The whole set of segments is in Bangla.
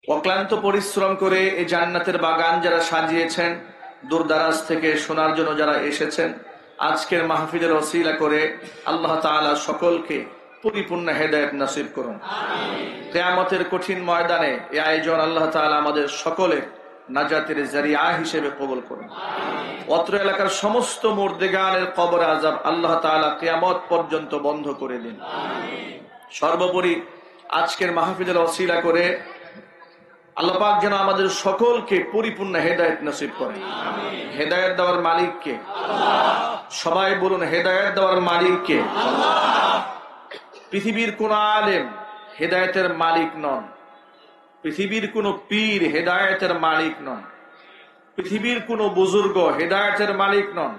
অক্লান্ত পরিশ্রম করে এই জান্নাতের বাগান যারা সাজিয়েছেন, দূরদারাজ থেকে শোনার জন্য যারা এসেছেন, আজকের মাহফিলের ওসিলা করে আল্লাহ তাআলা সকলকে পরিপূর্ণ হেদায়েত নসিব করুন। কিয়ামতের কঠিন ময়দানে এই আয়োজন আল্লাহ তাআলা আমাদের সকলের নাজাতের জারিয়া হিসেবে কবুল করুন। অত্র এলাকার সমস্ত মুর্দেগানের কবর আযাব আল্লাহ তাআলা কিয়ামত পর্যন্ত বন্ধ করে দিন। সর্বোপরি আজকের মাহফিলের ওসিলা করে আল্লাহ পাক যেন আমাদের সকলকে পরিপূর্ণ হেদায়েত নসিব করেন। হেদায়েত দেওয়ার মালিক কে? সবাই বলুন, হেদায়েত দেওয়ার মালিক কে? পৃথিবীর কোন আলেম হেদায়েতের মালিক নন, পৃথিবীর কোন পীর হেদায়েতের মালিক নন, পৃথিবীর কোন বুজুর্গ হেদায়েতের মালিক নন।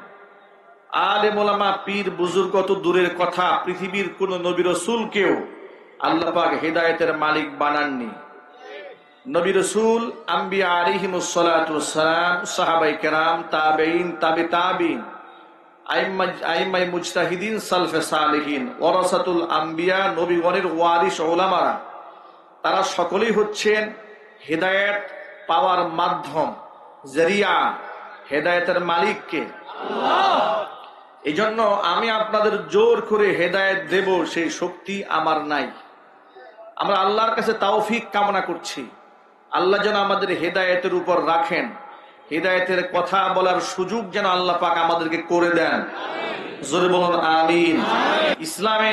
আলেম ওলামা পীর বুজুর্গ তো দূরের কথা, পৃথিবীর কোন নবী রাসূলকেও আল্লাহ পাক হেদায়েতের মালিক বানাননি। নবী রাসূল, আম্বিয়া আলাইহিমুস সালাতু ওয়াস সালাম, সাহাবায়ে কেরাম, তাবেঈন, তাবে তাবেঈন, আইম্মায়ে মুজতাহিদিন, সালফে সালেহিন, ওয়ারাসাতুল আম্বিয়া, নবীগণের ওয়ারিস উলামারা, তারা সকলেই হচ্ছেন হেদায়েত পাওয়ার মাধ্যম, জারিয়া। হেদায়েতের মালিক কে? আল্লাহ। এজন্য আমি আপনাদের জোর করে হেদায়েত দেব সেই শক্তি আমার নাই। আমরা আল্লাহর কাছে তাওফিক কামনা করছি, আল্লাহ যেন আমাদের হেদায়েতের উপর রাখেন, হেদায়েতের কথা বলার সুযোগ যেন আল্লাহ পাক আমাদেরকে করে দেন। জোরে বলুন আমিন। ইসলামে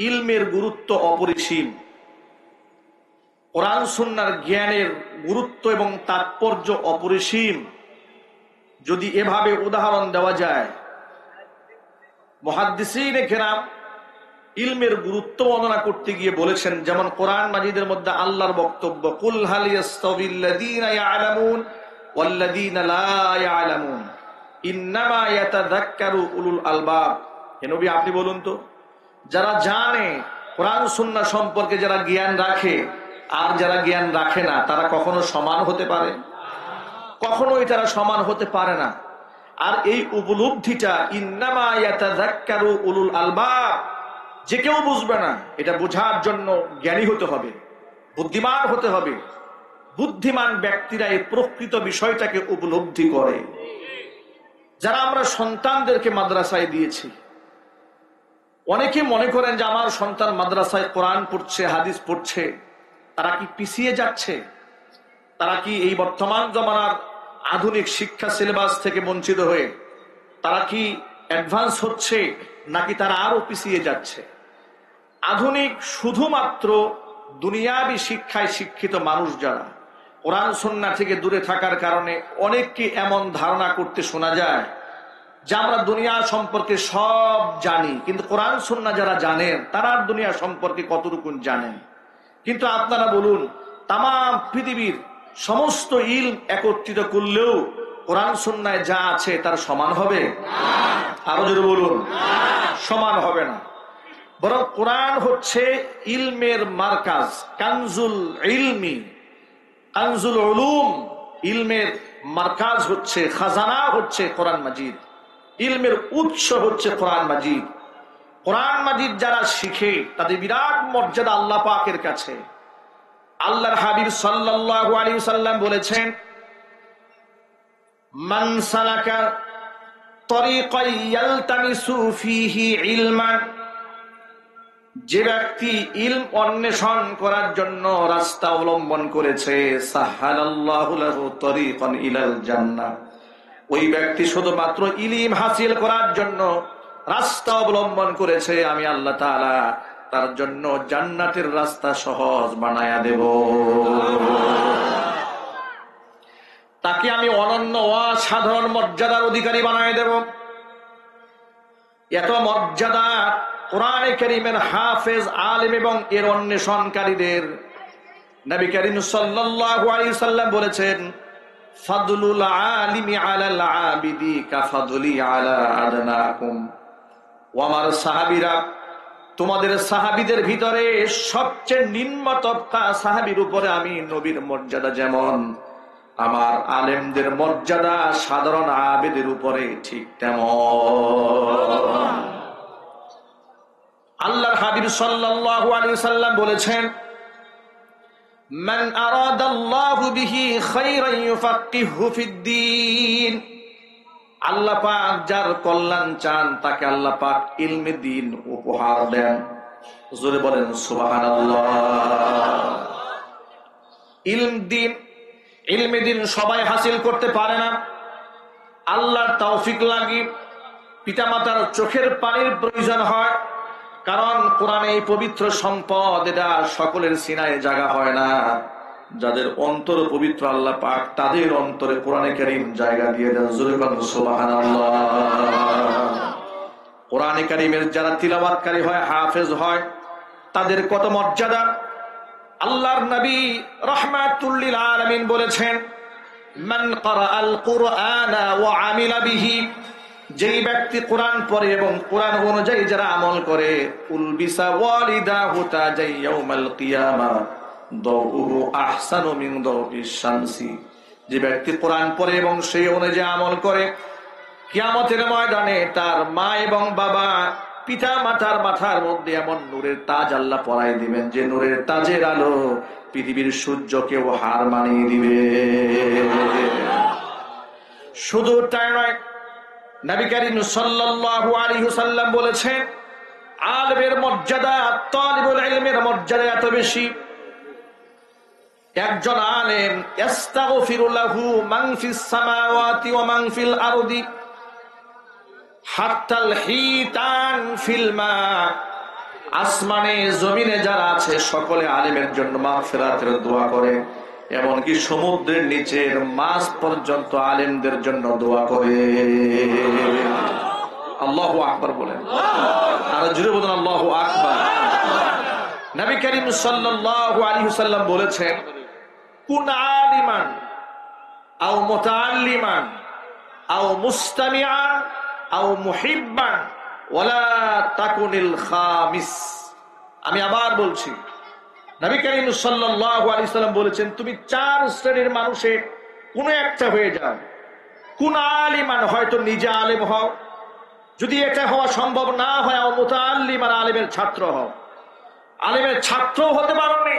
ইলমের গুরুত্ব অপরিসীম, কোরআন সুন্নাহর জ্ঞানের গুরুত্ব এবং তাৎপর্য অপরিসীম। যদি এভাবে উদাহরণ দেওয়া যায়, মুহাদ্দিসিনে কেরাম ইলমের গুরুত্ব বর্ণনা করতে গিয়ে বলেছেন, যেমন কোরআন মাজিদের মধ্যে আল্লাহর বক্তব্য, কুল হাল ইয়াস্তাবিল্লাযীনা ইয়ালামুন ওয়াল্লাযীনা লা ইয়ালামুন ইন্নামা ইয়াতাযাক্কারু উলুল আলবাব। হে নবী, আপনি বলুন তো, যারা জানে কোরআন সুন্নাহ সম্পর্কে, যারা জ্ঞান রাখে আর যারা জ্ঞান রাখে না, তারা কখনো সমান হতে পারে? কখনোই তারা সমান হতে পারে না। আর এই উপলব্ধিটা, ইন্নামা ইয়াতাযাক্কারু উলুল আলবাব, যে কেউ বুঝবে না। এটা বোঝার জন্য জ্ঞানী হতে হবে, বুদ্ধিমান হতে হবে। বুদ্ধিমান ব্যক্তিরা এই প্রকৃত বিষয়টাকে উপলব্ধি করে। যারা আমরা সন্তানদেরকে মাদ্রাসায় দিয়েছি, অনেকে মনে করেন যে আমার সন্তান মাদ্রাসায় কোরআন পড়ছে, হাদিস পড়ছে, তারা কি পিছিয়ে যাচ্ছে? তারা কি এই বর্তমান জমানার আধুনিক শিক্ষা সিলেবাস থেকে বঞ্চিত হয়ে তারা কি অ্যাডভান্স হচ্ছে, নাকি তারা আরো পিছিয়ে যাচ্ছে? আধুনিক শুধুমাত্র দুনিয়াবি শিক্ষায় শিক্ষিত মানুষ যারা, কোরআন সুন্নাহ থেকে দূরে থাকার কারণে অনেককে এমন ধারণা করতে শোনা যায় যে আমরা দুনিয়া সম্পর্কে সব জানি, কিন্তু কোরআন সুন্নাহ যারা জানেন তারা দুনিয়া সম্পর্কে কতটুকু জানেন? কিন্তু আপনারা বলুন, তাম পৃথিবীর সমস্ত ইলম একত্রিত করলেও কোরআন সুন্নায় যা আছে তার সমান হবে? আরো জোরে বলুন, সমান হবে না। বরং কোরআন হচ্ছে ইলমের মার্কাজ, কানজুল ইলমি, কানজুল উলুম। ইলমের মার্কাজ হচ্ছে, খাজানা হচ্ছে কোরআন মাজিদ, ইলমের উৎস হচ্ছে কোরআন মাজিদ। কোরআন মাজিদ যারা শিখে তাদের বিরাট মর্যাদা আল্লাহ পাকের কাছে। আল্লাহর হাবিব সাল্লাল্লাহু আলাইহি ওয়াসাল্লাম বলেছেন, মান সালাকা তরিকান ইয়ালতামিসু ফীহি ইলমান, যে ব্যক্তি ইলম অন্বেষণ করার জন্য রাস্তা অবলম্বন করেছে, সাহালাল্লাহু লাহু তরিকান ইলাল জান্নাহ, ওই ব্যক্তি শুধুমাত্র ইলম হাসিল করার জন্য রাস্তা অবলম্বন করেছে, আমি আল্লাহ তাআলা তার জন্য জান্নাতের রাস্তা সহজ বানায়া দেব। তাকে আমি অনন্য অসাধারণ মর্যাদার অধিকারী বানায় দেব। এত মর্যাদা কোরআনে কারীমের হাফেজ, আলেম এবং এর অন্বেষণকারীদের। নবী করিম সাল্লাল্লাহু আলাইহি সাল্লাম বলেছেন, ফাদলুল আলিমি আলাল আবিদি কাফাদলি আলা আদনাকুম। ও আমার সাহাবীরা, তোমাদের সাহাবীদের ভিতরে সবচেয়ে নিম্ন তবকা সাহাবীর উপরে আমি নবীর মর্যাদা যেমন, আমার আলেমদের মর্যাদা সাধারণ আবেদের উপরে ঠিক তেমন। আল্লাহর হাবিব সাল্লাল্লাহু আলাইহি সাল্লাম বলেছেন, মান আরাদাল্লাহু বিহি খায়রান ইউফাক্কিহু ফিদ্দীন, আল্লাহ পাক যার কল্যাণ চান তাকে আল্লাহ পাক ইলমে দ্বীন উপহার দেন। জোরে বলেন সুবহানাল্লাহ। ইলমে দ্বীন সবাই হাসিল করতে পারে না, আল্লাহর তৌফিক লাগে। পিতামাতার চোখের পানির প্রয়োজন হয়, কারণ কোরআনে এই পবিত্র সম্পদ, এটা সকলের সিনায় জায়গা হয় না। যাদের অন্তর পবিত্র আল্লাহ পাক তাদের অন্তরে কোরআনে কারীম জায়গা দিয়ে দেন। জোরে বলেন সুবহানাল্লাহ। কোরআনে কারীমের যারা তিলাওয়াতকারী হয়, হাফেজ হয়, তাদের কত মর্যাদা। আল্লাহর নবী রাহমাতুল লিল আলামিন বলেছেন, মান ক্বারাআল কুরআনা ওয়া আমিলা বিহি, যেই ব্যক্তি কোরআন পড়ে এবং কোরআন অনুযায়ী যারা আমল করে, উলবিসা ওয়ালিদাহু তাজাই ইয়াউমাল কিয়ামা দাউহু আহসানু মিন দাউইশ শামসি, যে ব্যক্তি কোরআন পড়ে এবং সেই অনুযায়ী আমল করে, কিয়ামতের ময়দানে তার মা এবং বাবা, পিতা মাতার মাথার মধ্যে এমন নূরের তাজ আল্লাহ পরাই দিবেন, যে নূরের তাজের আলো পৃথিবীর সূর্যকেও হার মানিয়ে দিবে। শুধু তাই নয়, নবী করিম সাল্লাল্লাহু আলাইহি ওয়াসাল্লাম বলেছেন, আলেমের মর্যাদা, তালিবুল ইলমের মর্যাদা এত বেশি, একজন আলেম ইস্তাগফিরু লাহু মান ফিস সামাওয়াতি ওয়া মান ফিল আরদি হাত্তাল হিতান ফিল মা, আসমানে জমিনে যারা আছে সকলে আলেমের জন্য মাগফিরাতের দোয়া করে, এমনকি সমুদ্রের নিচের মাছ পর্যন্ত আলেমদের জন্য দোয়া করে। আল্লাহু আকবার বলেন, আর জোরে বলেন আল্লাহু আকবার। নবী করিম সাল্লাল্লাহু আলাইহি ওয়াসাল্লাম বলেছেন, কুন আলিমান আও মুতাআল্লিমান আও মুস্তামিআন আও মুহিব্বান ওয়ালা তাকুনিল খামিস। আমি আবার বলছি, নবী করিম সাল্লাল্লাহু আলাইহি ওয়াসাল্লাম বলেছেন, তুমি চার শ্রেণীর মানুষের কোন একটা হয়ে যাও। কোন আলিমান, হয়তো নিজে আলেম হও, যদি এটা হওয়া সম্ভব না হয়, আও মুতাআল্লিমান, আলেমের ছাত্র হও, আলেমের ছাত্র হতে পারোনি,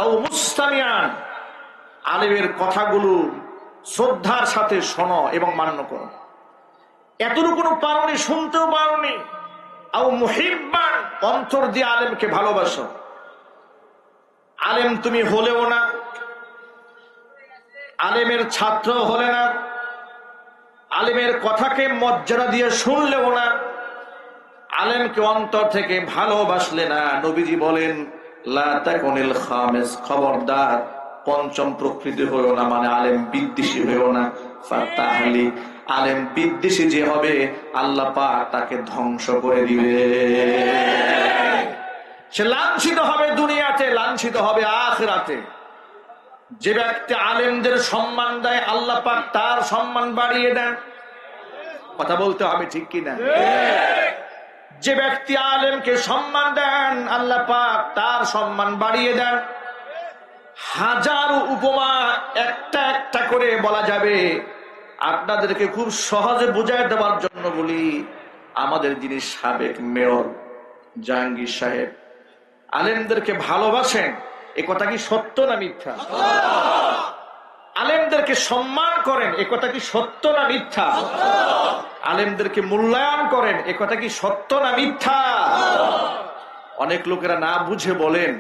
আও মুস্তামিআন, আলেমের কথাগুলো শ্রদ্ধার সাথে শোনো এবং মান্য করো, এতটুকু পারোনি, শুনতেও পারোনি, আও মুহিব্বান, অন্তর দিয়ে আলেমকে ভালোবাসো। আলেম তুমি হলেও না, আলেমের ছাত্র হলে না, আলেমের কথাকে মর্যাদা দিয়ে শুনলেও না, আলেমকে অন্তর থেকে ভালোবাসলে না, নবীজি বলেন লা তাকুনিল খামিস, খবরদার পঞ্চম প্রকৃতি হইও না, মানে আলেম বিদ্বেষী হইও না। ফাতাহলি, আলেম বিদ্বেষী যে হবে আল্লাহ পাক তাকে ধ্বংস করে দিবে, সে লাঞ্ছিত হবে দুনিয়াতে, লাঞ্ছিত হবে আখিরাতে। যে ব্যক্তি আলেমদের সম্মান দেয় আল্লাহ পাক তার সম্মান বাড়িয়ে দেন। কথা বলতে হবে ঠিক কিনা? যে ব্যক্তি আলেমকে সম্মান দেন আল্লাহ পাক তার সম্মান বাড়িয়ে দেন। হাজার উপমা একটা একটা করে বলা যাবে, আপনাদেরকে খুব সহজে বুঝাই দেওয়ার জন্য বলি। আমাদের যিনি সাবেক মেয়র জাহাঙ্গীর সাহেব আলেমদেরকে ভালোবাসেন, এ কথা কি সত্য না মিথ্যা? আলেমদেরকে সম্মান করেন, এ কথা কি সত্য না মিথ্যা? আলেমদেরকে মূল্যায়ন করেন, এ কথা কি সত্য না মিথ্যা? অনেক লোকেরা না বুঝে বলেন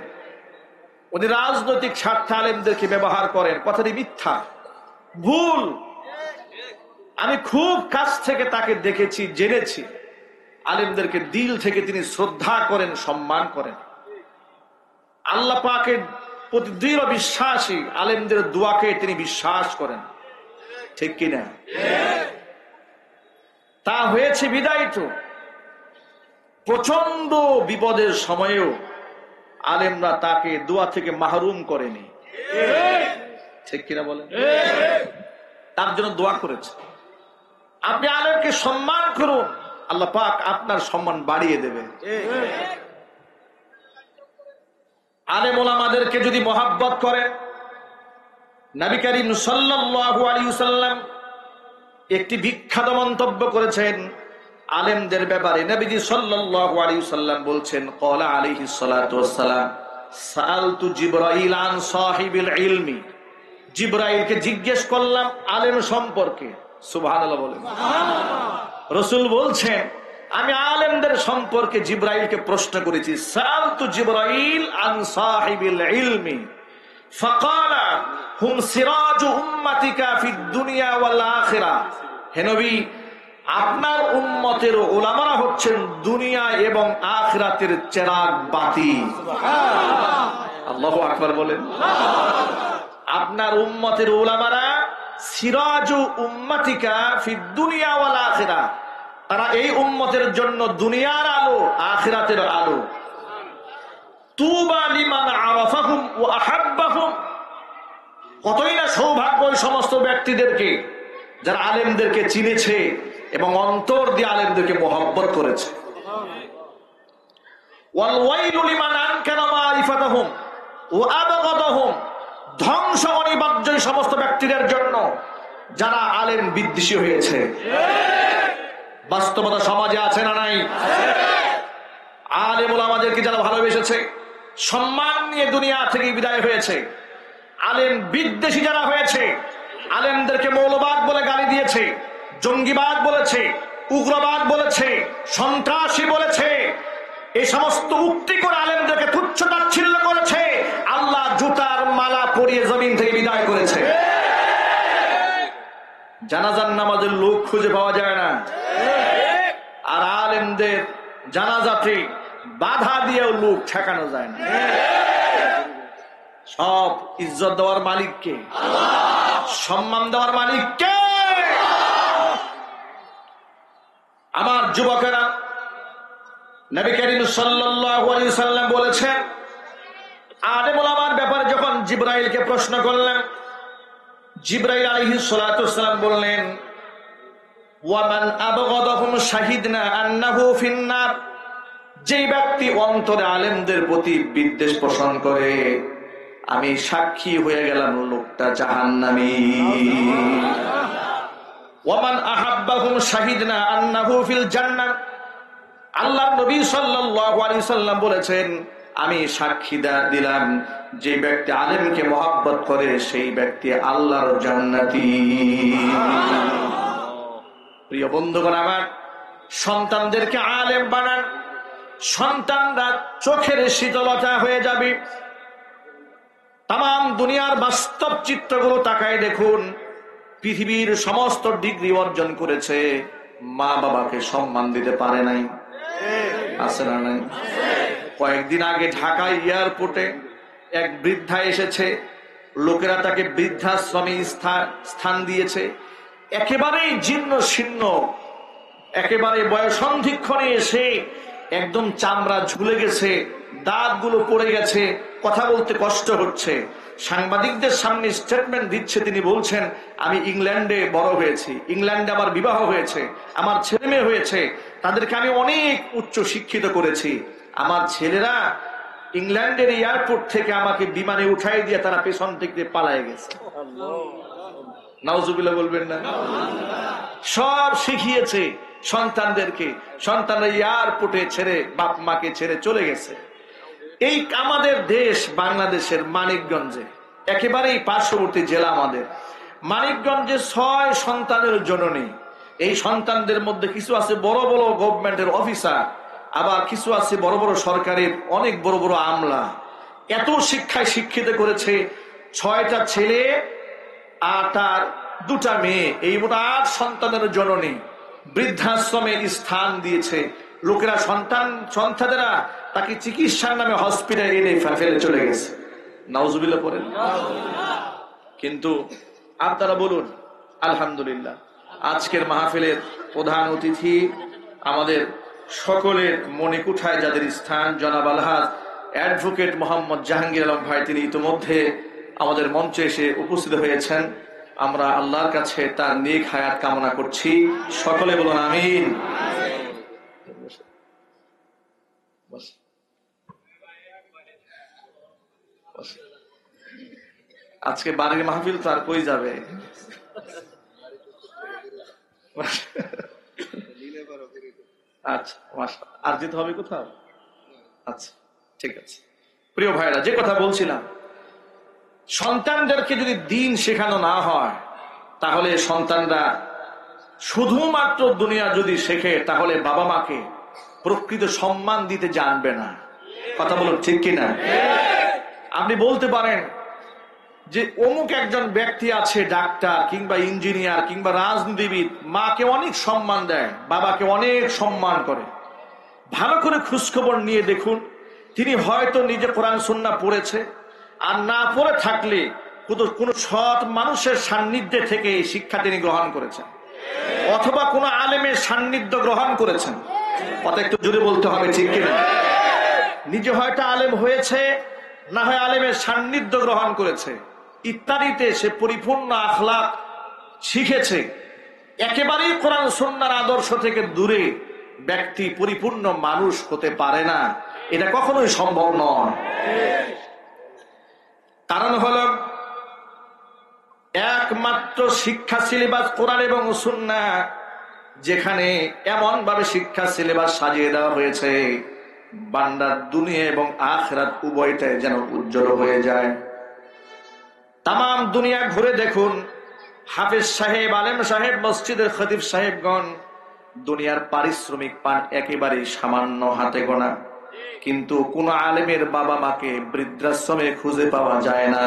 উনি রাজনৈতিক স্বার্থে আলেমদেরকে ব্যবহার করেন, কথাটি মিথ্যা, ভুল। আমি খুব কাছ থেকে তাকে দেখেছি, জেনেছি, আলেমদেরকে দিল থেকে তিনি শ্রদ্ধা করেন, সম্মান করেন। আল্লাহ পাকের প্রতি দৃঢ় বিশ্বাসী, আলেমদের দোয়াকে তিনি বিশ্বাস করেন, ঠিক কিনা? তা হয়েছে বিদায় তো প্রচন্ড বিপদের সময়েও আলেমরা তাকে দোয়া থেকে মাহরুম করেনি, ঠিক কিনা বলেন? তার জন্য দোয়া করেছে। আপনি আলেমকে সম্মান করুন, আল্লাহ পাক আপনার সম্মান বাড়িয়ে দেবে। আলেম ওলামাদেরকে যদি মহাব্বত করেন, নবী করিম সাল্লাল্লাহু আলাইহি ওয়াসাল্লাম একটি বিখ্যাত মন্তব্য করেছেন আলেমদের ব্যাপারে। নবীজি সাল্লাল্লাহু আলাইহি ওয়াসাল্লাম বলছেন, ক্বালা আলাইহিস সালাতু ওয়াস সালাম, সাআলতু জিবরাইল আন সাহিবিল ইলমি, জিবরাইলকে জিজ্ঞেস করলাম আলেম সম্পর্কে। সুবহানাল্লাহ বলেন। রাসূল বলছেন আমি আলেমদের সম্পর্কে জিবরাইলকে প্রশ্ন করেছি। সাআলতু জিবরাইল আন সাহিবিল ইলমি ফাকালা হুম সিরাজু উম্মাতিকা ফিদ দুনিয়া ওয়াল আখিরাহ। হে নবী, আপনার উম্মতের উলামারা হচ্ছেন দুনিয়া এবং আখিরাতের চেরাগ বাতি। আল্লাহু আকবার বলেন। আপনার উম্মতের উলামারা সিরাজু উম্মাতিকা ফিদ দুনিয়া ওয়াল আখিরাহ, তারা এই উম্মতের জন্য দুনিয়ার আলো আখিরাতের আলো। তুবা লিমান আরাফাহুম ওয়া আহাব্বাহুম, কতই না সৌভাগ্য ওই সমস্ত ব্যক্তিদেরকে যারা আলেমদেরকে চিনেছে এবং অন্তর দিয়ে আলেমদেরকে মহব্বত করেছে। ওয়াল ওয়াইলু লিমান আনকারা মারিফাতাহুম ওয়া আবগাদাহুম, ধ্বংস অনিবার্য এই সমস্ত ব্যক্তিদের জন্য যারা আলেম বিদ্বেষী হয়েছে। বাস্তবতা সমাজে আছে না নাই? আলেম ওলামাদেরকে যারা ভালোবেসেছে, সম্মান নিয়ে দুনিয়া থেকে বিদায় হয়েছে। আলেম বিদ্বেষী যারা হয়েছে, আলেমদেরকে মৌলবাদ বলে গালি দিয়েছে, জঙ্গিবাদ বলেছে, উগ্রবাদ বলেছে, সন্ত্রাসী বলেছে, এই সমস্ত উক্তি করে আলেমদেরকে তুচ্ছ তাচ্ছিল্য করেছে, আল্লাহ জুতার মালা পরিয়ে জমিন থেকে বিদায় করেছে। জানাজার নামাজের লোক খুঁজে পাওয়া যায় না, আর আলেমদের জানাজাতে বাধা দিয়েও লোক ঠেকানো যায় না। সব ইজ্জত দেওয়ার মালিককে, সম্মান দেওয়ার মালিককে। আমার যুবকেরা, নবী করিম সাল্লাল্লাহু আলাইহি সাল্লাম বলেছেন, আলেম ওলামার ব্যাপারে যখন জিবরাইলকে প্রশ্ন করলেন, জিবরাইল আলাইহিস সালাতু ওয়াস সালাম বললেন, ওয়ামান আবগাদাহুম শাহিদনা আন্নাহু ফিন্নার, যে ব্যক্তি অন্তরে আলেমদের প্রতি বিদ্বেষ পোষণ করে আমি সাক্ষী হয়ে গেলাম লোকটা জাহান্নামী। ওয়ামান আহাব্বাহুম শাহিদনা আন্নাহু ফিল জান্নাহ, আল্লাহর নবী সাল্লাল্লাহু আলাইহি সাল্লাম বলেছেন আমি সাক্ষী দিলাম যে ব্যক্তি আলেমকে মহব্বত করে সেই ব্যক্তি আল্লাহর জান্নাতি। প্রিয় বন্ধুগণ আমার, সন্তানদেরকে আলেম বানান, সন্তানরা চোখের শীতলতা হয়ে যাবে। তাম দুনিয়ার বাস্তব চিত্রগুলো তাকায় দেখুন, পৃথিবীর সমস্ত ডিগ্রি অর্জন করেছে, মা বাবাকে সম্মান দিতে পারে নাই। আছে না নাই? কয়েকদিন আগে ঢাকা এয়ারপোর্টে এক বৃদ্ধা এসেছে, লোকেরা তাকে বৃদ্ধাশ্রমে স্থান দিয়েছে। একেবারেই জীর্ণ শীর্ণ, একেবারে বয়সন্ধিক্ষণে এসে একদম চামড়া ঝুলে গেছে, দাঁতগুলো পড়ে গেছে, কথা বলতে কষ্ট হচ্ছে। সাংবাদিকদের সামনে স্টেটমেন্ট দিচ্ছে, তিনি বলছেন আমি ইংল্যান্ডে বড় হয়েছি, ইংল্যান্ডে আমার বিবাহ হয়েছে, আমার ছেলে মেয়ে হয়েছে, তাদেরকে আমি অনেক উচ্চ শিক্ষিত করেছি। আমার ছেলেরা ইংল্যান্ডের এয়ারপোর্ট থেকে আমাকে বিমানে উঠাই দিয়ে তারা পেছন থেকে পালায় গেছে। নাউজুবিল্লাহ বলবেন না? সব শিখিয়েছে সন্তানদেরকে, সন্তানরা এয়ারপোর্টে ছেড়ে বাপ মাকে ছেড়ে চলে গেছে। এই আমাদের দেশ বাংলাদেশের মানিকগঞ্জে, একেবারেই পার্শ্ববর্তী জেলা আমাদের মানিকগঞ্জে 6 সন্তানের জননী। এই সন্তানদের মধ্যে কিছু আছে বড় বড় গভর্নমেন্টের অফিসার, আবার কিছু আছে বড় বড় সরকারের অনেক বড় বড় আমলা। এত শিক্ষায় শিক্ষিত করেছে, 6টা ছেলে আর তার 2টা মেয়ে, এই মোট 8 সন্তানের জননী বৃদ্ধাশ্রমে স্থান দিয়েছে। লোকেরা সন্তানেরা তাকে চিকিৎসার নামে হসপিটালে এনে ফেলে চলে গেছে। নাউজুবিল্লাহ পড়েন। কিন্তু আপনারা বলুন আলহামদুলিল্লাহ, আজকের মাহফিলের প্রধান অতিথি আমাদের সকলের মনে কুঠায় যাদের স্থান, জনাব আলহাজ অ্যাডভোকেট মোহাম্মদ জাহাঙ্গীর আলম ভাই, তিনি ইতিমধ্যে আমাদের মঞ্চে এসে উপস্থিত হয়েছেন। আমরা আল্লাহর কাছে তার নেক হায়াত কামনা করছি, সকলে বলুন আমিন। আজকে বাড়ির মাহফিল তো আর কই যাবে? আচ্ছা, আর যেতে হবে কোথাও? আচ্ছা, ঠিক আছে। প্রিয় ভাইরা, যে কথা বলছিলাম, সন্তানদেরকে যদি দ্বীন শেখানো না হয় তাহলে সন্তানরা শুধুমাত্র দুনিয়া যদি শেখে তাহলে বাবা মাকে প্রকৃত সম্মান দিতে জানবে না। কথা বলুন ঠিক কিনা? আপনি বলতে পারেন যে অমুক একজন ব্যক্তি আছে, ডাক্তার কিংবা ইঞ্জিনিয়ার কিংবা রাজনীতিবিদ, মাকে অনেক সম্মান দেয়, বাবাকে অনেক সম্মান করে। ভালো করে খোঁজখবর নিয়ে দেখুন, তিনি হয়তো নিজে কোরআন সুন্নাহ পড়েছে, আর না পড়ে থাকলে কোন সৎ মানুষের সান্নিধ্যে থেকে শিক্ষা তিনি গ্রহণ করেছেন, অথবা কোন আলেমের সান্নিধ্য গ্রহণ করেছেন। কথা একটু জোরে বলতে হবে, ঠিক কিনা? নিজে হয়তো আলেম হয়েছে, না হয় আলেমের সান্নিধ্য গ্রহণ করেছে, ইত্যাদিতে সে পরিপূর্ণ আখলাক শিখেছে। একেবারেই কোরআন সুন্নাহর আদর্শ থেকে দূরে ব্যক্তি পরিপূর্ণ মানুষ হতে পারে না, এটা কখনোই সম্ভব নয়। কারণ হলো একমাত্র শিক্ষা সিলেবাস কোরআন এবং সুন্নাহ, যেখানে এমন ভাবে শিক্ষা সিলেবাস সাজিয়ে দেওয়া হয়েছে বান্দার দুনিয়া এবং আখিরাত উভয়টাই যেন উজ্জ্বল হয়ে যায়। তাম দুনিয়া ঘুরে দেখুন, হাফেজ সাহেব, আলেম সাহেব, মসজিদের খতিব সাহেবগণ দুনিয়ার পারিশ্রমিক পান একেবারেই সামান্য, হাতে গোনা। কিন্তু কোন আলেমের বাবা মাকে বৃদ্ধাশ্রমে খুঁজে পাওয়া যায় না।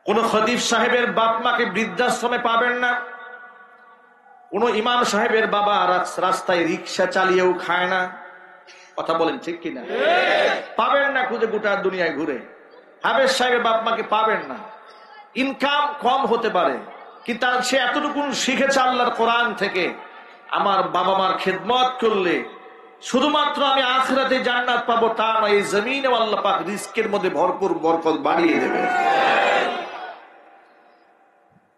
কোন খতিব সাহেবের বাপ মাকে বৃদ্ধাশ্রমে পাবেন না। কোন ইমাম সাহেবের বাবা রাস্তায় রিক্সা চালিয়েও খায় না। কথা বলেন ঠিক কিনা? পাবেন না খুঁজে গোটা দুনিয়ায় ঘুরে। হাফেজ সাহেবের বাপ মাকে পাবেন না। ইনকাম কম হতে পারে, কিন্তু সে এতটুকু শিখেছে আল্লাহর কোরআন থেকে, আমার বাবা মার খেদমত করলে শুধুমাত্র আমি আখিরাতে জান্নাত পাবো তা নয়, এই জমিনে আল্লাহ পাক রিজকের মধ্যে ভরপুর বরকত বাড়িয়ে দেবে।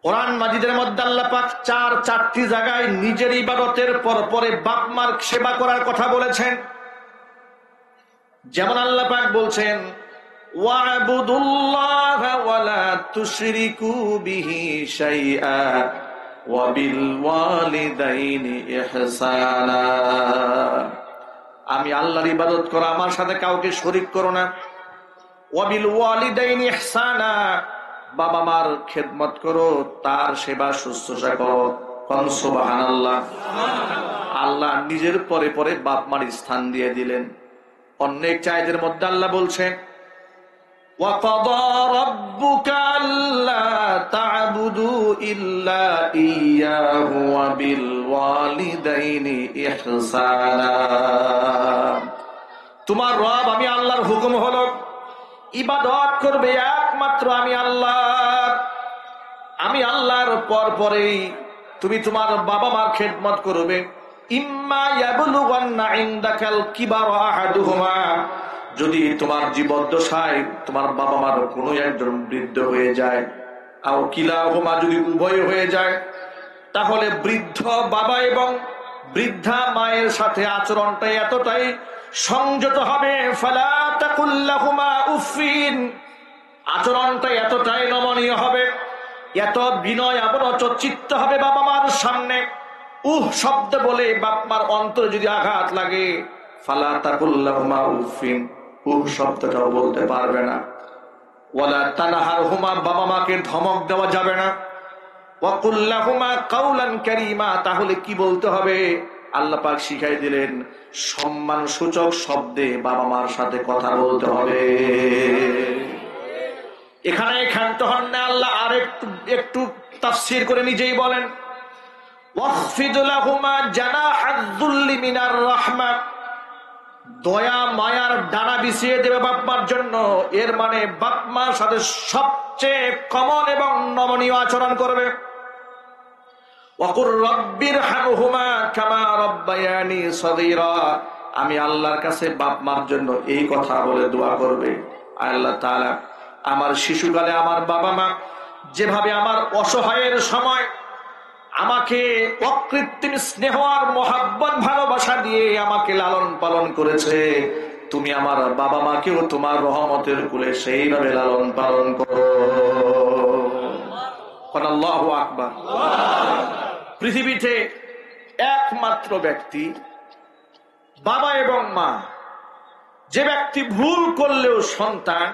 কোরআন মাজিদের মধ্যে আল্লাহ পাক চারটি জায়গায় নিজের ইবাদতের পরে বাপ মার সেবা করার কথা বলেছেন। যেমন আল্লাহ পাক বলছেন, ওয়া'বুদুল্লাহা ওয়া লা তুশরিকু বিহি শাইআ ওয়া বিল ওয়ালিদাইনি ইহসানা। আমি আল্লাহর ইবাদত করো, আমার সাথে কাউকে শরীক করো না। ওয়া বিল ওয়ালিদাইনি ইহসানা, বাবা মার খেদমত করো, তার সেবা শুশ্রূষা করো। সুবহানাল্লাহ। আল্লাহ নিজের পরে পরে বাপ মার স্থান দিয়ে দিলেন। অনেক চাইদের মধ্যে আল্লাহ বলছেন, وَقَضَى رَبُّكَ أَلَّا تَعْبُدُوا إِلَّا إِيَّاهُ وَبِالْوَالِدَيْنِ إِحْسَانًا। তোমার রব আমি আল্লাহর হুকুম হলো ইবাদত করবে একমাত্র আমি আল্লাহ। আমি আল্লাহর পরেই তুমি তোমার বাবা মার খেদমত করবে। ইম্মা ইয়াবলুগান্না ইনদাকাল কিবারা আহাদুহুমা, যদি তোমার জীবদ্দশায় তোমার বাবা মার কোনো একজন বৃদ্ধ হয়ে যায়, আও কিলাহুমা, যদি উভয় হয়ে যায়, তাহলে বৃদ্ধ বাবা এবং বৃদ্ধা মায়ের সাথে আচরণটা এতটাই সংযত হবে, ফালা তাকুল লাহুমা উফিন, আচরণটা এতটাই নমনীয় হবে, এত বিনয় অবনত চিত্ত হবে বাবা মার সামনে। শব্দ বলে বাপ মার অন্তরে যদি আঘাত লাগে, ফালা তাকুল লাহুমা উফিন, শব্দটাও বলতে পারবে না। ওয়ালা তানহারহুমা, বাবা মাকে ধমক দেওয়া যাবে না। ওয়াকুল লাহুমা কাওলান কারীমা, তাহলে কি বলতে হবে? আল্লাহ পাক শিখাই দিলেন, সম্মান সূচক শব্দে বাবা মার সাথে কথা বলতে হবে। এখানে ক্ষান্ত হন না, আল্লাহ আর একটু তাফসীর করে নিজেই বলেন, ওয়াখফিদ লাহুমা জানাহায যুল্লি মিনার রাহমা, দয়া মায়ার ডানা বিছিয়ে দেবে বাপমার জন্য। এর মানে বাপমার সাথে সবচেয়ে কমন এবং নমনীয় আচরণ করবে। ওয়াকুর রব্বির হামহুমা কামা রব্বায়ানি সগীরা, আমি আল্লাহর কাছে বাপমার জন্য এই কথা বলে দোয়া করবে, আল্লাহ তাআলা আমার শিশুকালে আমার বাবা মা যেভাবে আমার অসহায়ের সময় আমাকে অকৃত্রিম স্নেহ আর মহাব্বত ভালোবাসা দিয়ে আমাকে লালন পালন করেছে, তুমি আমার বাবা মাকেও তোমার রহমতের কুলে সেইভাবে লালন পালন করো। আল্লাহু আকবার। পৃথিবীতে একমাত্র ব্যক্তি বাবা এবং মা যে ব্যক্তি ভুল করলেও সন্তান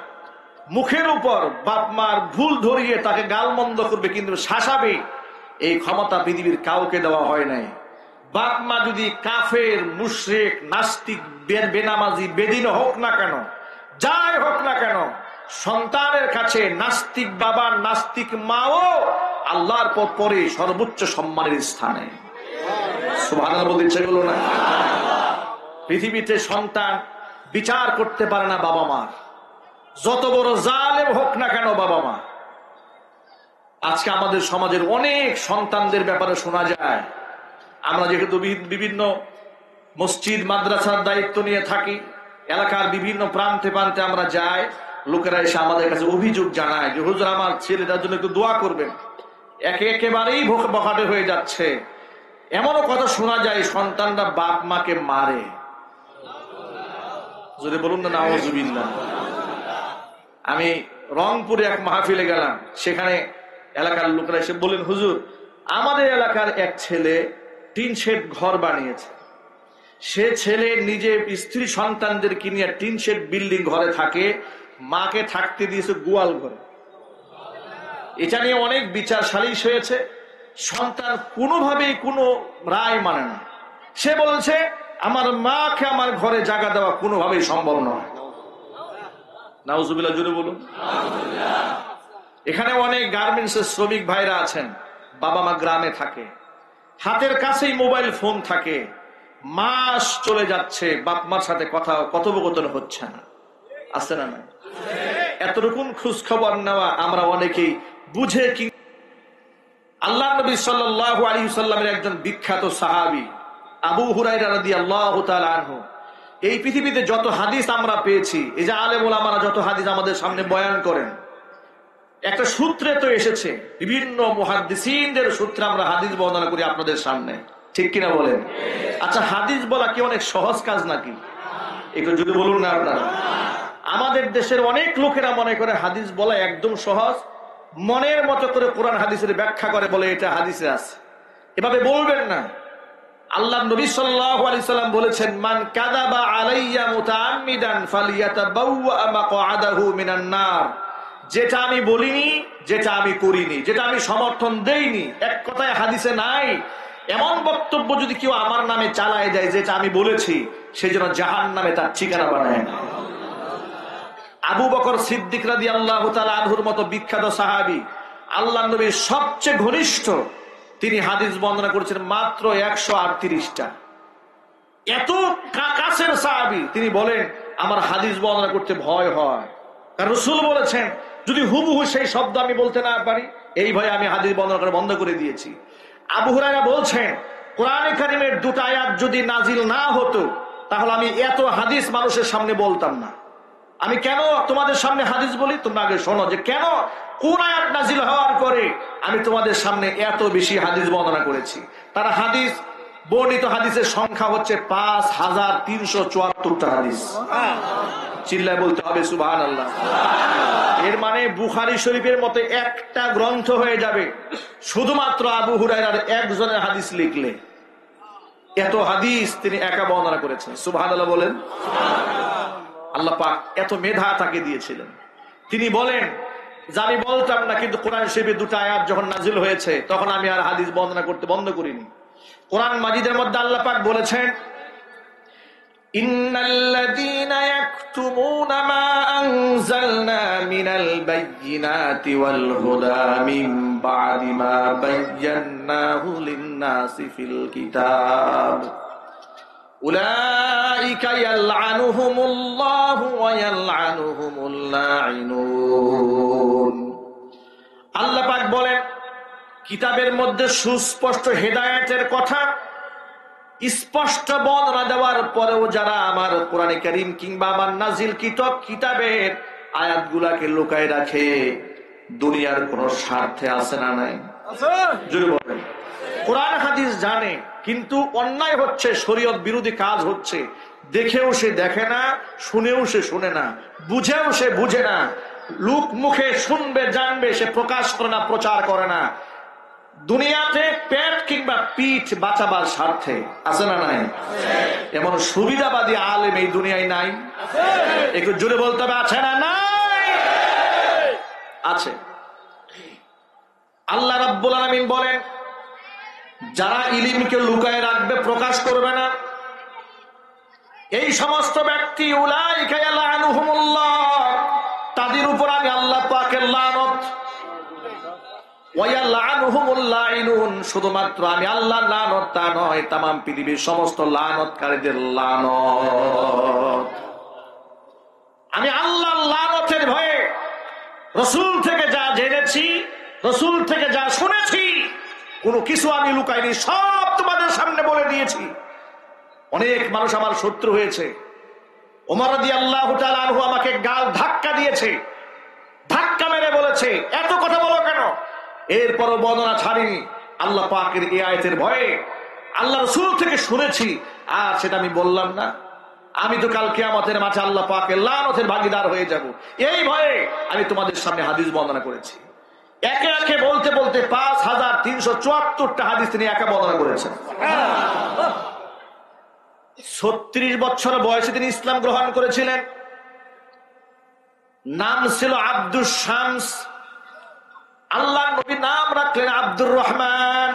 মুখের উপর বাপ মার ভুল ধরিয়ে তাকে গালমন্দ করবে, কিন্তু শাসাবে, এই ক্ষমতা পৃথিবীর কাউকে দেওয়া হয় নাই। বাপ মা যদি কাফের, মুশরিক, নাস্তিক, বেনামাজি, বেদিন হোক না কেন, যাই হোক না কেন, সন্তানের কাছে নাস্তিক বাবা, নাস্তিক মাও আল্লাহর পরে সর্বোচ্চ সম্মানের স্থানে। সুবহানাল্লাহ বলতে ইচ্ছে হলো না? পৃথিবীতে সন্তান বিচার করতে পারে না বাবা মা, যত বড় জালেম হোক না কেন বাবা মা। আজকে আমাদের সমাজের অনেক সন্তানদের ব্যাপারে শোনা যায়, আমরা যেহেতু বিভিন্ন মসজিদ মাদ্রাসার দায়িত্ব নিয়ে থাকি, এলাকার বিভিন্ন প্রান্তে প্রান্তে আমরা যাই, লোকেরা এসে আমাদের কাছে অভিযোগ জানায় যে হুজুর আমার ছেলেটার জন্য একটু দোয়া করবেন, একেবারেই বখাটে হয়ে যাচ্ছে। এমনও কথা শোনা যায় সন্তানরা বাপ মাকে মারে। যদি বলুন না নাউজুবিল্লাহ। আমি রংপুরে এক মাহফিলে গেলাম, সেখানে এলাকার লোকেরা এসে বলেন হুজুর আমাদের এলাকার এক ছেলে টিন শেড ঘর বানিয়েছে, সে ছেলে নিজে স্ত্রী সন্তানদেরকে নিয়ে টিন শেড বিল্ডিং ঘরে থাকে, মাকে থাকতে দিয়েছে গোয়াল ঘরে। এটা নিয়ে অনেক বিচার সালিশ হয়েছে, সন্তান কোনোভাবেই কোনো রায় মানে না। সে বলছে আমার মাকে আমার ঘরে জায়গা দেওয়া কোনোভাবেই সম্ভব নয়। নাউজুবিল্লাহ জুড়ে বলুন। এখানে অনেক গার্মেন্টসের শ্রমিক ভাইরা আছেন, বাবা মা গ্রামে থাকে, হাতের কাছেই মোবাইল ফোন থাকে, মাস চলে যাচ্ছে বাপ মার সাথে কথোপকথন হচ্ছে না, আছে না? এতটুকু খোঁজ খবর নেওয়া আমরা অনেকেই বুঝে কি। আল্লাহ নবী সাল্লাল্লাহু আলাইহি ওয়াসাল্লামের একজন বিখ্যাত সাহাবী আবু হুরায়রা রাদিয়াল্লাহু তাআলা আনহু, এই পৃথিবীতে যত হাদিস আমরা পেয়েছি, এই যে আলেম ওলামারা যত হাদিস আমাদের সামনে বয়ান করেন, একটা সূত্রে তো এসেছে, বিভিন্ন মুহাদ্দিসিনদের সূত্রে আমরা হাদিস বর্ণনা করি আপনাদের সামনে, ঠিক কিনা বলেন? আচ্ছা, হাদিস বলা কি অনেক সহজ কাজ নাকি? একটু যদি বলুন না আপনারা। আমাদের দেশের অনেক লোকেরা মনে করে হাদিস বলা একদম সহজ, মনের মতো করে কোরআন হাদিসের ব্যাখ্যা করে বলে এটা হাদিসে আছে। এভাবে বলবেন না। আল্লাহ নবী সাল্লাল্লাহু আলাইহি সাল্লাম বলেছেন মান কাযাবা আলাইয়া মুতাআম্মিদান ফালিয়াতাবাওয়া মাকআদাহু মিনান নার। যেটা আমি বলিনি, যেটা আমি করিনি, যেটা আমি সমর্থন দেইনি, এক কথায় হাদিসে নাই, এমন বক্তব্য যদি কেউ আমার নামে চালায় দেয় যেটা আমি বলেছি, সেই জন্য জাহান্নামে তার ঠিকানা বানায় না। আবু বকর সিদ্দিক রাদিয়াল্লাহু তাআলা আনহুর মতো বিখ্যাত সাহাবী, আল্লাহর নবীর সবচেয়ে ঘনিষ্ঠ, তিনি হাদিস বর্ণনা করেছেন মাত্র 138টা। এত কাছের সাহাবী, তিনি বলেন আমার হাদিস বর্ণনা করতে ভয় হয়, কারণ রাসূল বলেছেন যদি হুবহু সেই শব্দ আমি বলতে না পারি, এই ভয়ে আমি হাদিস বর্ণনা করা বন্ধ করে দিয়েছি। আবু হুরায়রা বলছেন কোরআনে কারীমের দুটো আয়াত যদি নাজিল না হতো তাহলে আমি এত হাদিস মানুষের সামনে বলতাম না। আমি কেন তোমাদের সামনে হাদিস বলি, তোমরা আগে শোনো যে কেন কোন আয়াত নাজিল হওয়ার পরে আমি তোমাদের সামনে এত বেশি হাদিস বর্ণনা করেছি। তারা হাদিস, বর্ণিত হাদিসের সংখ্যা হচ্ছে 5374টা হাদিস। চিল্লায় বলতে হবে সুবহানাল্লাহ। এর মানে বুখারী শরীফের মতো একটা গ্রন্থ হয়ে যাবে শুধুমাত্র আবু হুরায়রার একজনের হাদিস লিখলে। এত হাদিস তিনি একা বর্ণনা করেছেন, সুবহানাল্লাহ বলেন। আল্লাহ পাক এত মেধা তাকে দিয়েছিলেন। তিনি বলেন যে আমি বলতাম না, কিন্তু কোরআন শরীফে দুটো আয়াত যখন নাজিল হয়েছে তখন আমি আর হাদিস বর্ণনা করতে বন্ধ করিনি। কোরআন মাজিদের মধ্যে আল্লাহ পাক বলেছেন ইন্নাল্লাযীনা ইয়াকতুমুনা মা আনজালনা মিনাল বায়্যিনাতি ওয়াল হুদা মিন বা'দি মা বায়্যানাহু লিন-নাসি ফিল কিতাব উলাইকা ইয়ালআনুহুমুল্লাহু ওয়া ইয়ালআনুহুমুল লাঈনুন। আল্লাহ পাক বলেন কিতাবের মধ্যে সুস্পষ্ট হেদায়েতের কথা স্পষ্ট বর্ণনা দেওয়ার পরেও যারা আমার কোরআনে কারীম কিংবা আমার নাজিল কিতাবের আয়াতগুলাকে লুকায় রাখে, দুনিয়ার কোন স্বার্থে আছে না নাই? জোরে বলেন। কোরআন হাদিস জানে কিন্তু অন্যায় হচ্ছে, শরীয়ত বিরোধী কাজ হচ্ছে, দেখেও সে দেখে না, শুনেও সে শুনে না, বুঝেও সে বুঝে না, লোক মুখে শুনবে জানবে, সে প্রকাশ করে না, প্রচার করে না। দুনিয়াতে পেট কিংবা পিঠ বাঁচাবার স্বার্থে, আছে না নাই? এমন সুবিধাবাদী আলেম এই দুনিয়ায় নাই? একটু জোরে বলতে হবে, আছে না নাই? আছে। আল্লাহ রাব্বুল আলামিন বলেন, যারা ইলমকে লুকায় রাখবে, প্রকাশ করবে না, এই সমস্ত ব্যক্তি উলাইকা ইয়ালানুহুমুল্লাহ, তাদের উপর আমি আল্লাহ পাকের লানত, ওয়া ইয়ালানুহুমুল লাইনুন, শুধুমাত্র আমি আল্লাহর লানত তা নয়, তামাম পৃথিবীর সমস্ত লানতকারীদের লানত। আমি আল্লাহর লানতের ভয়ে রাসূল থেকে যা জেনেছি, রাসূল থেকে যা শুনেছি, কোনো কিছু আমি লুকাইনি, সব তোমাদের সামনে বলে দিয়েছি। অনেক মানুষ আমার শত্রু হয়েছে। ওমর রাদিয়াল্লাহু তাআলা আনহু আমাকে গাল ধাক্কা দিয়েছে, ধাক্কা মেরে বলেছে এত কথা বলো কেন? এরপরও বর্ণনা ছাড়িনি। আল্লাহ পাকের এই আয়াতের ভয়ে, আল্লাহ রাসূল থেকে শুনেছি, আর সেটা আমি বললাম না। আমি তো কাল কিয়ামতের মাঠে আল্লাহ পাকের লানতের ভাগীদার হয়ে যাব, এই ভয়ে আমি তোমাদের সামনে হাদিস বর্ণনা করেছি। একে একে বলতে বলতে 5374টা হাদিস তিনি একা বর্ণনা করেছেন। 36 বছর বয়সে তিনি ইসলাম গ্রহণ করেছিলেন। নাম ছিল আব্দুস শামস। আল্লাহ নবী নাম রাখলেন আব্দুর রহমান।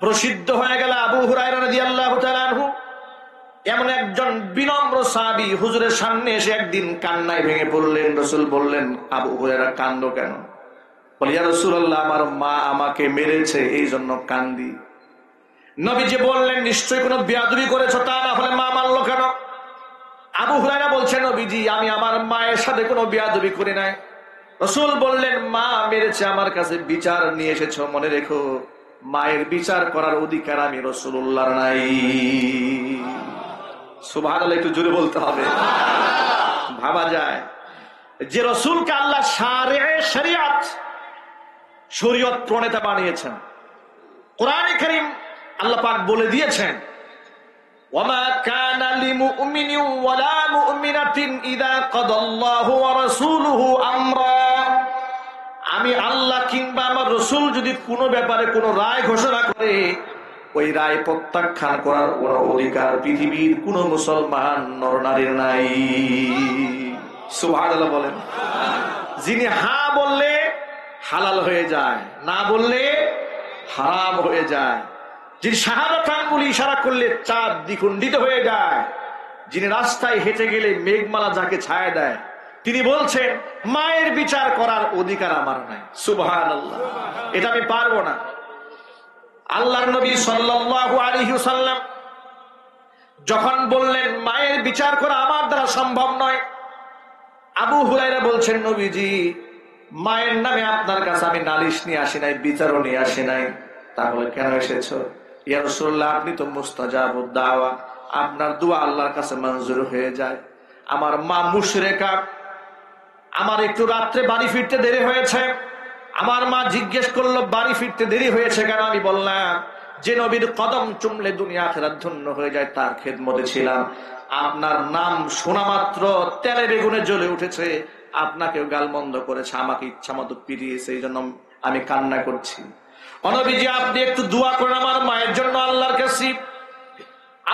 প্রসিদ্ধ হয়ে গেল আবু হুরায়রা রাদিয়াল্লাহু তাআলা আনহু। এমন একজন বিনম্র সাহাবী হুজুরের সামনে এসে একদিন কান্নায় ভেঙে পড়লেন। রাসূল বললেন, আবু হুরায়রা কান্দো কেন? বলে, ইয়া রাসূলুল্লাহ, আমার মা আমাকে মেরেছে, এই জন্য কান্দি। নবীজি বললেন, নিশ্চয়ই কোনো বেয়াদবি করেছো, তা না হলে মা মারলো কেন? আবু হুরায়রা বলছেন, নবীজি আমি আমার মায়ের সাথে কোনো বেয়াদবি করি নাই। রাসূল বললেন, মা মেরেছে, আমার কাছে বিচার নিয়ে এসেছো, মনে রেখো মায়ের বিচার করার অধিকার আমি রাসূলুল্লাহর নাই। সুবহানাল্লাহ, একটু জোরে বলতে হবে। ভাবা যায় যে রাসূলকে আল্লাহ শরিয়ত প্রণেতা বানিয়েছেন। কোরআনে কারীম আল্লাহ পাক বলে দিয়েছেন, ওয়ামা কানা লিমুমিনিন ওয়ালা মুমিনাতিন ইযা কাদাল্লাহু ওয়া রাসূলুহু আমরা, আমি আল্লাহ কিংবা আমার রাসূল যদি কোনো ব্যাপারে কোনো রায় ঘোষণা করে, ওই রায় প্রত্যাখ্যান করার কোনো অধিকার পৃথিবীর কোনো মুসলমান নরনারীর নাই। সুবহানাল্লাহ বলেন। যিনি হ্যাঁ বললে হালাল হয়ে যায়, না বললে হারাম হয়ে যায়। যিনি শাহাদাত আঙ্গুলে ইশারা করলে চাঁদ দ্বিখণ্ডিত হয়ে যায়। যিনি রাস্তায় হেঁটে গেলে মেঘমালা যাকে ছায়া দেয়, তিনি বলছেন মায়ের বিচার করার অধিকার আমার নাই। সুবহানাল্লাহ, এটা আমি পারবো না। আল্লাহর নবী সাল্লাল্লাহু আলাইহি ওয়াসাল্লাম যখন বললেন মায়ের বিচার করা আমার দ্বারা সম্ভব নয়, আবু হুরায়রা বলছেন, নবীজি মায়ের নামে আপনার কাছে আমি নালিশ নিয়ে আসি নাই, বিচারও নিয়ে আসি নাই, তাহলে কেন এসেছো? ইয়া রাসূলুল্লাহ, আপনি তো মুস্তাজাবুদ দাওয়া, আপনার দোয়া আল্লাহর কাছে মঞ্জুর হয়ে যায়। আমার মা মুশরিকা, আমার একটু রাত্রে বাড়ি ফিরতে দেরি হয়েছে। আমার মা জিজ্ঞেস করলো বাড়ি ফিরতে দেরি হয়েছে কেন? আমি বললাম, যে নবীর কদম চুমলে দুনিয়া আখিরাত ধন্য হয়ে যায় তার খেদমতে ছিলাম। আপনার নাম শোনা মাত্র তেলে বেগুনে জ্বলে উঠেছে, আপনাকেও গালমন্দ করেছে, আমাকে ইচ্ছা মতো পিটিয়েছে, এই জন্য আমি কান্না করছি। নবীজি আপনি একটু দোয়া করেন আমার মায়ের জন্য আল্লাহর কাছে।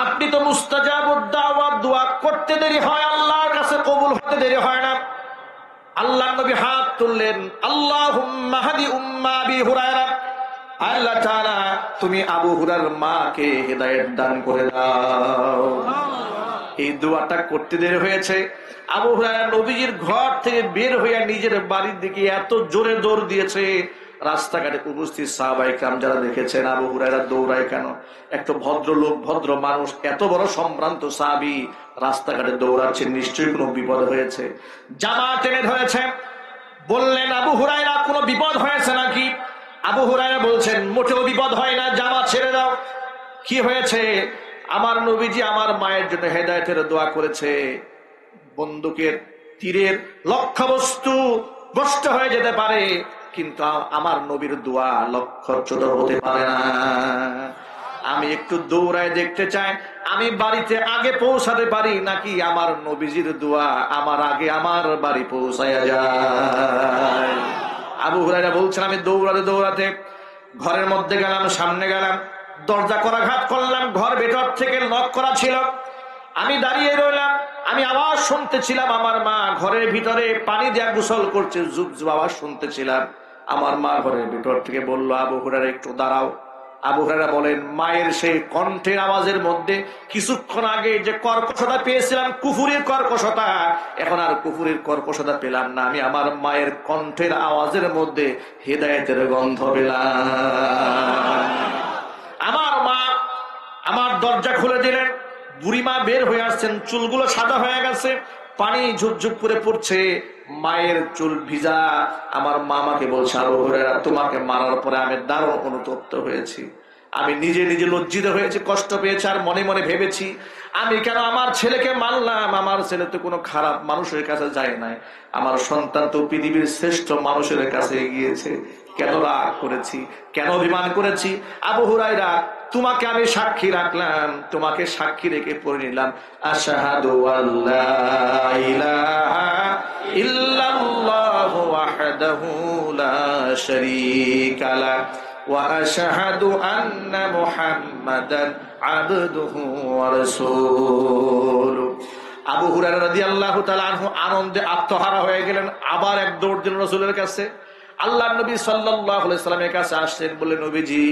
আপনি তো মুস্তাজাবুদ দাওয়া, দোয়া করতে দেরি হয় আল্লাহর কাছে কবুল হতে দেরি হয় না। আল্লাহ নবী হাত তুললেন, আল্লাহুম্মা হাদি উম্মা আবি হুরায়রা, আল্লাহ তাআলা তুমি আবু হুরায়রার মাকে হেদায়েত দান করে দাও। এই দোয়াটা করতে দেরি হয়েছে। আবু হুরায়রা নবীজির ঘর থেকে বের হয়ে নিজের বাড়ির দিকে এত জোরে দৌড় দিয়েছে, রাস্তাঘাটে উপস্থিত সাহাবায়ে কেরাম যারা দেখেছেন আবু হুরায়রা দৌড়ায় কেন, একটা ভদ্রলোক ভদ্র মানুষ এত বড় সম্ভ্রান্ত সাহাবী রাস্তাঘাটে দৌড়াচ্ছেন, নিশ্চয়ই কোনো বিপদ হয়েছে। জামা টেনে ধরেছে, বললেন আবু হুরায়রা কোনো বিপদ হয়েছে নাকি? আবু হুরায়রা বলছেন, মোটেও বিপদ হয় না, জামা ছেড়ে দাও। কি হয়েছে? আমার নবীজি আমার মায়ের জন্য হেদায়েতের দোয়া করেছে। বন্দুকের তীরের লক্ষ্যবস্তু নষ্ট হয়ে যেতে পারে, কিন্তু আমার নবীর দোয়া লক্ষ্যচ্যুত হতে পারে না। আমি একটু দৌড়ায় দেখতে চাই আমি বাড়িতে আগে পৌঁছাতে পারি নাকি আমার নবীজির দোয়া আমার আগে আমার বাড়ি পৌঁছায়া যায়। আবু হুরায়রা বলছেন, আমি দৌড়াতে দৌড়াতে ঘরের মধ্যে গেলাম, সামনে গেলাম, দরজা করাঘাত করলাম, ঘর ভেতর থেকে লক করা ছিল। আমি দাঁড়িয়ে রইলাম, আমি আওয়াজ শুনতেছিলাম আমার মা ঘরের ভিতরে পানি দেয়া গোসল করছে, জুব জুব আওয়াজ শুনতেছিলাম। আমার মা ঘরের ভিতর থেকে বলল, আবু হুরায়রা একটু দাঁড়াও। আবু হুরায়রা বলেন, মায়ের সেই কণ্ঠের আওয়াজের মধ্যে কিছুক্ষণ আগে যে কর্কশতা পেয়েছিলাম, কুফুরের কর্কশতা, এখন আর কুফুরের কর্কশতা পেলাম না। আমি আমার মায়ের কণ্ঠের আওয়াজের মধ্যে হেদায়েতের গন্ধ পেলাম। আমার মা আমার দরজা খুলে দিলেন। বুড়িমা বের হয়ে আসছেন, চুলগুলো সাদা হয়ে গেছে, পানি ঝুপঝুপ করে পড়ছে, মায়ের চুল ভিজা। আমার মা আমাকে বলছে, আবু হুরায়রা, তোমাকে মারার পরে আমি দারুণ অনুতপ্ত হয়েছি। আমি নিজে নিজে লজ্জিত হয়েছি, কষ্ট পেয়েছি, আর মনে মনে ভেবেছি, আমি কেন আমার ছেলেকে মারলাম? আমার ছেলে তো কোনো খারাপ মানুষের কাছে যায় নাই, আমার সন্তান তো পৃথিবীর শ্রেষ্ঠ মানুষের কাছে গিয়েছে। কেন রাগ করেছি, কেন অভিমান করেছি? আবু হুরায়রা, তোমাকে আমি সাক্ষী রাখলাম, তোমাকে সাক্ষী রেখে পড়ে নিলাম, আশহাদু আল্লা ইলাহা ইল্লাল্লাহু ওয়াহদাহু লা শারীকা লাহু ওয়া আশহাদু আন্না মুহাম্মাদান আবদুহু ওয়া রাসূলুহু। আবু হুরায়রা রাদিয়াল্লাহু তাআলা আনহু আনন্দে আত্মহারা হয়ে গেলেন, আবার এক দৌড় দিলেন রাসূলের কাছে। আল্লাহর নবী সাল্লাল্লাহু আলাইহি সাল্লামের কাছে আসলেন, বলে, নবীজি,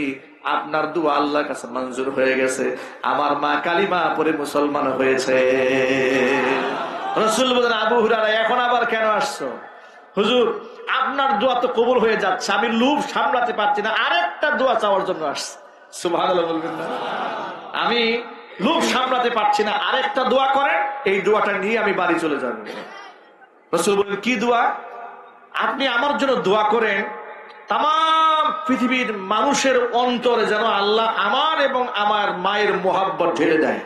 আপনার দোয়া আল্লাহর কাছে মঞ্জুর হয়ে গেছে, আমার মা কালিমা পড়ে মুসলমান হয়েছে। রাসূল বলেন, আবু হুরায়রা, এখন আবার কেন আসছো? হুজুর, আপনার দোয়া তো কবুল হয়ে যাচ্ছে, আমি লোভ সামলাতে পারছি না, আরেকটা দোয়া চাওয়ার জন্য আসছি। সুবহানাল্লাহ বলবেন না? আমি লোভ সামলাতে পারছি না, আরেকটা দোয়া করেন, এই দোয়াটা নিয়ে আমি বাড়ি চলে যাব। রাসূল বলেন, কি দোয়া? আপনি আমার জন্য দোয়া করেন, তাম পৃথিবীর মানুষের অন্তরে যেন আল্লাহ আমার এবং আমার মায়ের মোহাব্বত ঢেলে দেয়।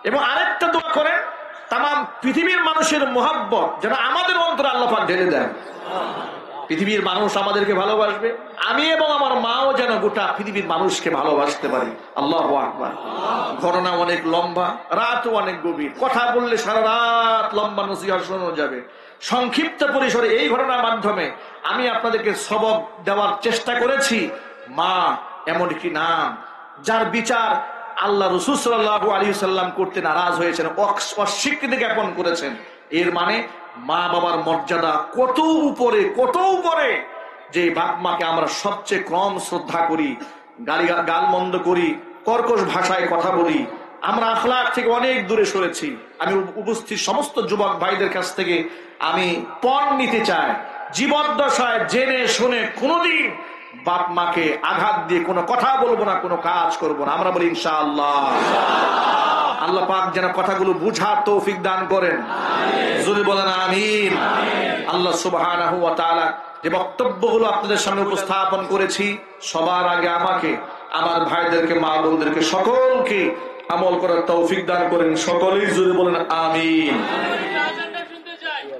এবং আরেকটা দোয়া করেন, তাম পৃথিবীর মানুষের মোহাব্বত যেন আমাদের অন্তরে আল্লাহ পাক ঢেলে দেয়। পৃথিবীর মানুষ আমাদেরকে ভালোবাসবে, আমি এবং আমার মাও যেন গোটা পৃথিবীর মানুষকে ভালোবাসতে পারি। আল্লাহু আকবার। ঘটনা অনেক লম্বা, রাতও অনেক গভীর, কথা বললে সারা রাত লম্বা নসিহত শোনা যাবে। সংক্ষিপ্ত পরিসরে এই ঘটনার মাধ্যমে আমি আপনাদেরকে সবক দেওয়ার চেষ্টা করেছি। মা এমন একটি নাম, যার বিচার আল্লাহ রাসূল সাল্লাল্লাহু আলাইহি ওয়াসাল্লাম করতে নারাজ হয়েছেন, অস্বীকৃতি জ্ঞাপন করেছেন। এর মানে মা বাবার মর্যাদা কত উপরে, কত উপরে, যে বাপ মাকে আমরা সবচেয়ে কম শ্রদ্ধা করি, গালমন্দ করি, কর্কশ ভাষায় কথা বলি, আমরা আখলাক থেকে অনেক দূরে সরেছি। আমি উপস্থিত সমস্ত যুবক ভাইদের কাছ থেকে আমি পণ নিতে চাই, জীবদ্দশায় জেনে শুনে কোনোদিন বাপ মাকে আঘাত দিয়ে কোনো কথা বলবো না, কোনো কাজ করবো না। আমরা বলি ইনশাআল্লাহ। আল্লাহ পাক যেন কথাগুলো বুঝার তৌফিক দান করেন, যদি বলেন আমিন। আল্লাহ সুবহানাহু ওয়া তাআলা যে বক্তব্যগুলো আপনাদের সামনে উপস্থাপন করেছি, সবার আগে আমাকে, আমার ভাইদেরকে, মা বোনদেরকে, সকলকে আমল করার তৌফিক দান করেন। সকলেই যদি বলেন আমিন।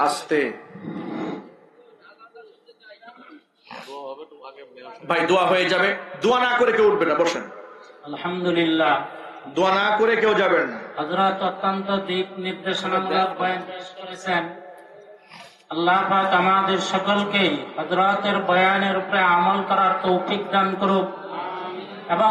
আস্তে ভাই, দোয়া হয়ে যাবে, দোয়া না করে কেউ উঠবে না, বসেন। আলহামদুলিল্লাহ। দোয়া না করে কেউ যাবেন না। হযরত অত্যন্ত দিক নির্দেশনামূলক বয়ান পেশ করেছেন। আল্লাহ পাক আমাদের সকলকে হযরতের বয়ানের উপরে আমল করার তৌফিক দান করুক এবং